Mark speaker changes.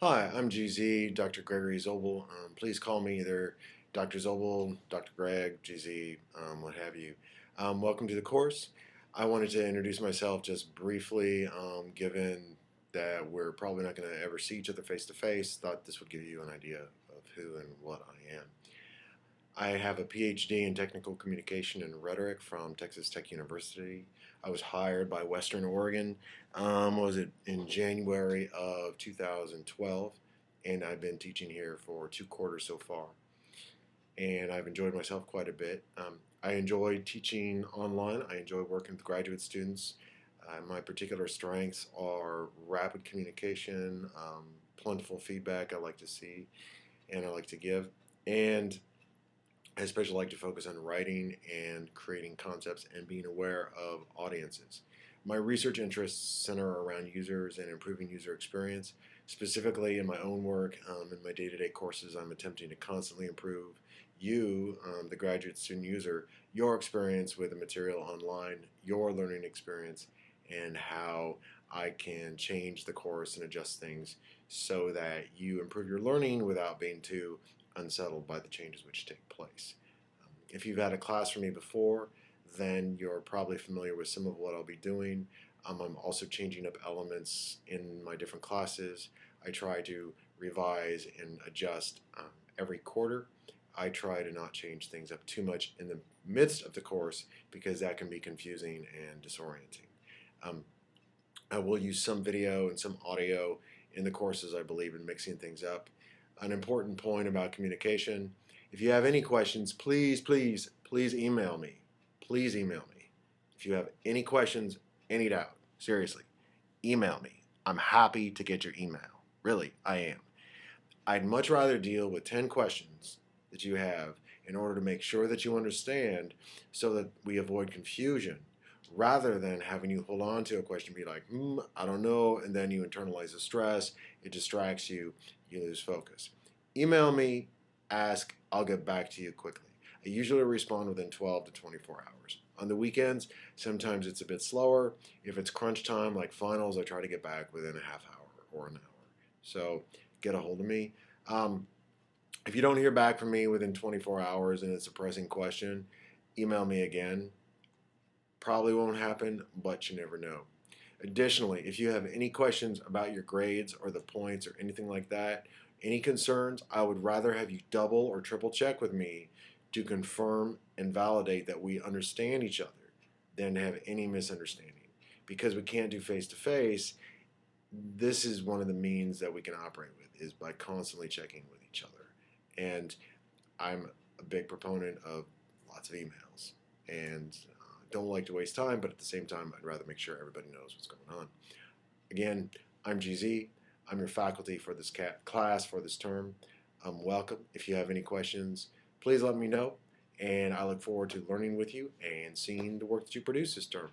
Speaker 1: Hi, I'm GZ, Dr. Gregory Zobel. Please call me either Dr. Zobel, Dr. Greg, GZ, what have you. Welcome to the course. I wanted to introduce myself just briefly, given that we're probably not going to ever see each other face to face. Thought this would give you an idea of who and what I am. I have a PhD in technical communication and rhetoric from Texas Tech University. I was hired by Western Oregon, was it in January of 2012, and I've been teaching here for 2 quarters so far. And I've enjoyed myself quite a bit. I enjoy teaching online. I enjoy working with graduate students. My particular strengths are rapid communication, plentiful feedback I like to see and I like to give, and I especially like to focus on writing and creating concepts and being aware of audiences. My research interests center around users and improving user experience. Specifically, in my own work, in my day-to-day courses, I'm attempting to constantly improve you, the graduate student user, your experience with the material online, your learning experience, and how I can change the course and adjust things so that you improve your learning without being too unsettled by the changes which take place. If you've had a class from me before, then you're probably familiar with some of what I'll be doing. I'm also changing up elements in my different classes. I try to revise and adjust every quarter. I try to not change things up too much in the midst of the course because that can be confusing and disorienting. Um, I will use some video and some audio in the courses. I believe in mixing things up. An important point about communication: if you have any questions, please email me. Please email me. If you have any questions, any doubt, seriously, email me. I'm happy to get your email. Really, I am. I'd much rather deal with 10 questions that you have in order to make sure that you understand so that we avoid confusion rather than having you hold on to a question and be like, I don't know, and then you internalize the stress, it distracts you, you lose focus. Email me, ask, I'll get back to you quickly. I usually respond within 12 to 24 hours. On the weekends, sometimes it's a bit slower. If it's crunch time, like finals, I try to get back within a half hour or an hour. So get a hold of me. If you don't hear back from me within 24 hours and it's a pressing question, email me again. Probably won't happen, but you never know. Additionally, if you have any questions about your grades or the points or anything like that, any concerns, I would rather have you double or triple check with me to confirm and validate that we understand each other than to have any misunderstanding. Because we can't do face to face, this is one of the means that we can operate with is by constantly checking with each other. And I'm a big proponent of lots of emails and don't like to waste time, but at the same time, I'd rather make sure everybody knows what's going on. Again, I'm GZ. I'm your faculty for this class for this term. Welcome. If you have any questions, please let me know. And I look forward to learning with you and seeing the work that you produce this term.